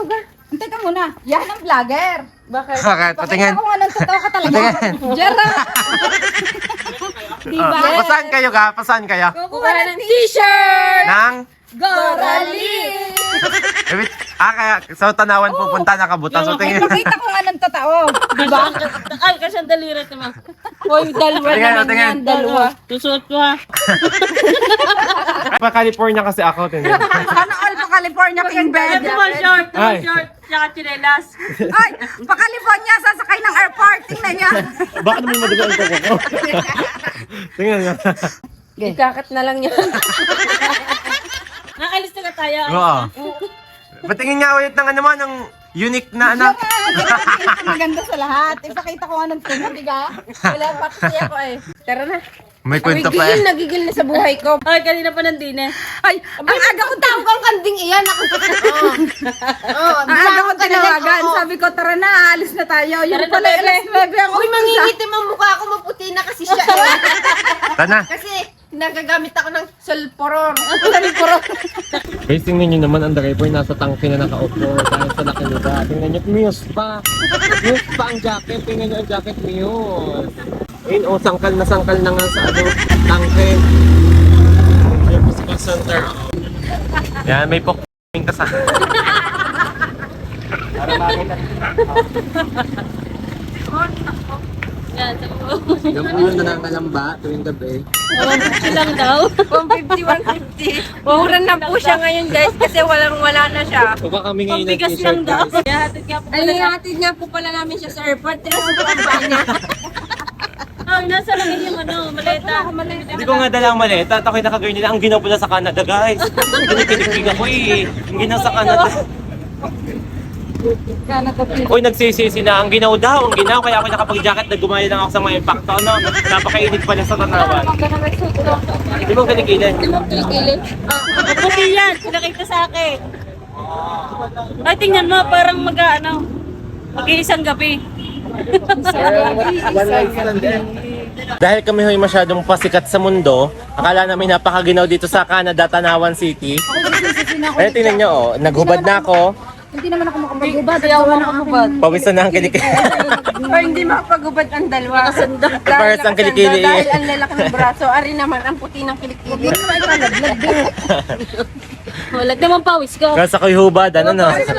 ga. Antay ka muna. Yan ang vlogger. Bakit? Patingin. Pakita ko nga ng totoo ka talaga. Jera. Diba? Pasaan kayo ka? Pasaan kayo? Kukuha ng t-shirt. Nang? Gorali. Kaya sa tanawan pupunta nakabutan. So tingin. Pakita ko nga ng totoo. Diba? Ay, kasi ang daliri naman. Hoy, dalawa Tingnan, naman tingnan. yan. Dalawa. Tusuot ko ha. Pa California kasi ako. Tingin. Sana all pa California King Bed. Tumol short, tumol Ay. short. Tsaka chinelas. Ay, pa California sasakay ng airport. Tingnan niya. Baka naman madugo ang koko ko. Tingnan niya. Ikakat na lang yan. Nakalis na tayo. Oo. Patingin nga ulit ng ano mo, ng unique na anak. Maganda sa lahat. Ipakita ko nga ng tunog, diga. Wala pa kasi ako eh. Tara na. May kwento pa eh. Nagigil na sa buhay ko. Ay, kanina pa nandine. Ay, ang aga ko tawag ang kanding iyan. Ako. Oh, Ang aga ko tinawagan. Sabi ko, tara na, alis na tayo. Yung Tara na, pala, bebe. alas 9 ako. Uy, mangingitim ang mukha ko. Maputi na kasi siya. Tana. Kasi nagagamit ako ng sulporor. Guys, tingnan nyo naman ang driver nasa tangke na nakaupo dahil sa laki nila. Tingnan nyo, Muse pa. Muse pa ang jacket. Tingnan nyo ang jacket, Muse. Ayun, oh, sangkal na nga sa ano, tangke. Yung physical center. Yan, may pok***ing ka sa... Para makita. Yan, Yung ulo na nangalamba tuwing gabi. 150 lang daw. 150. Mura na po siya ngayon guys kasi wala na siya. Baka kami ngayon ng Pambigas t-shirt, lang daw. guys. Ihatid nga po pala namin siya sa airport. Tira sa kampanya. Ay, nasa lang yung ano, maleta. Hindi ko nga dala ang maleta at ako'y nakagawin nila. Ang ginaw pala sa Canada, guys. Pinipinig ako eh. Ang ginaw sa Canada. Uy, nagsisisi na. Ang ginaw daw, ang ginaw. Kaya ako nakapag-jacket na gumaya lang ako sa mga impacto. Ano? Napakainit pala sa tanawan. Di ba ang kaligilin? Puti yan, pinakita sa akin. Ay, tingnan mo, parang mag-iisang gabi. Dahil kami ho'y masyadong pasikat sa mundo, akala namin napakaginaw dito sa Canada, Tanawan City. Eh, tingnan nyo, oh, naghubad na ako. Hindi naman ako makapag-ubad. Ayaw na ako. Pawisan na ang kilikili. Or hindi makapag-ubad ang dalawa. Nakasanda. Pares ang kilikili. Dahil ang lalaki ng braso, ari naman ang puti ng kilikili. Walag naman pawis ko. Kasi ako'y hubad, ano no? Kasi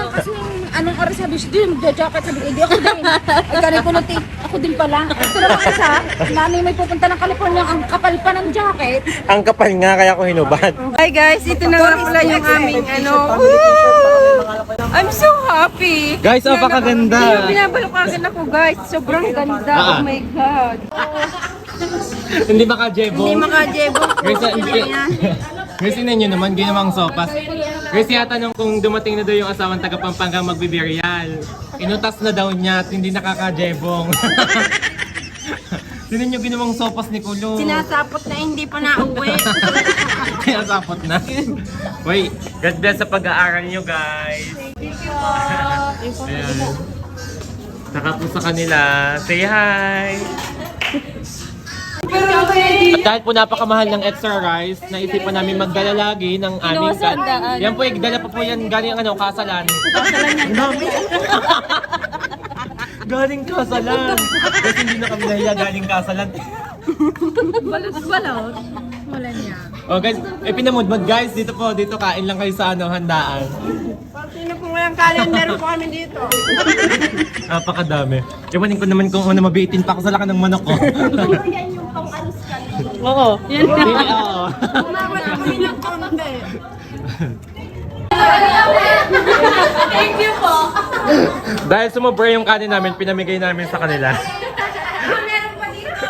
anong oras sabi siya, di mag-jacket. Sabi ko, hindi ako din. Ay, kanay ko natin, ako din pala. Ito naman isa, nanay may pupunta ng California, ang kapal pa ng jacket. Ang kapal nga, kaya ako hinubad. Hi guys, ito na nga pala yung aming ano. I'm so happy. Guys, napakaganda. Binabalukagan ako guys. Sobrang ganda. Oh my God. Hindi makajebo. Hindi makajebo. Guys, tingnan nyo naman, ginawang sopas. Guys, yatanong kung dumating na daw yung asawang taga Pampanga magbibirial. Inutas na daw niya at hindi nakakajebong. Tingnan nyo ginawang sopas ni Kulo. Sinasapot na hindi pa nauwi. Sinasapot na. Wait, God bless sa pag-aaral nyo, guys. Ayan. Saka po sa kanila, say hi! At dahil po napakamahal ng extra rice, naisipan namin magdala lagi ng aming yan po, dala pa po yan galing ano, Kasalan. Galing Kasalan. Kasi hindi na kami nahiya galing Kasalan. Balot. Wala niya. Oh guys, pinamudmod guys, dito po, dito kain lang kayo sa ano, handaan. Sino po ngayong calendar po kami dito? Napakadami. Iwanin ko naman kung ano mabitin pa ako sa laki ng manok ko. Yan yung pang-alis ka. Oo. Yan na. Oo. Umawat kami ng konti. Thank you po. Dahil sumobra yung kanin namin, pinamigay namin sa kanila. Meron pa dito.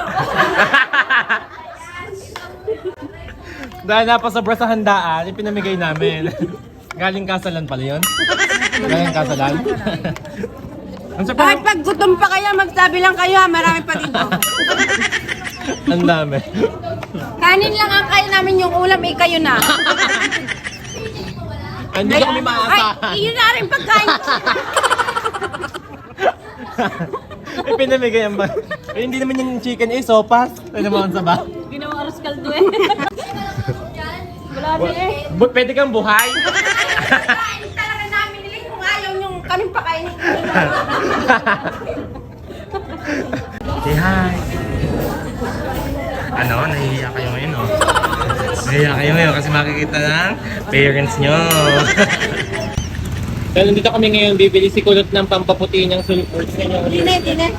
Dahil napasobra sa handaan, ipinamigay namin. Galing Kasalan pala yun? Galing Kasalan? Ang sarap. Kahit pag gutom pa kayo, magsabi lang kayo ha. Marami pa dito. Ang dami. Kanin lang ang kain namin, yung ulam eh kayo na. Hindi kami maasahan. Ay, yun na rin pagkain ko. Ipinamigay ang ba? Eh, hindi naman yung chicken eh, sopas. Ano naman sa ba? Ginawa aros kaldo eh. Wala na eh. Pwede kang buhay. Kain talaga namin nila kung ayaw nyo kaming pakainin. Say hi! Ano, nahihiya kayo ngayon, oh. Nahihiya kayo ngayon kasi makikita ng parents nyo. Pero nandito kami ngayon, bibili si Kulot ng pampaputi niyang sulfur. Hindi na.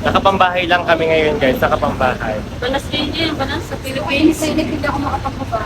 Nakapambahay lang kami ngayon, guys. Nakapambahay. Banas din yun, banas sa Pilipinas. Hindi ako makapagpaba.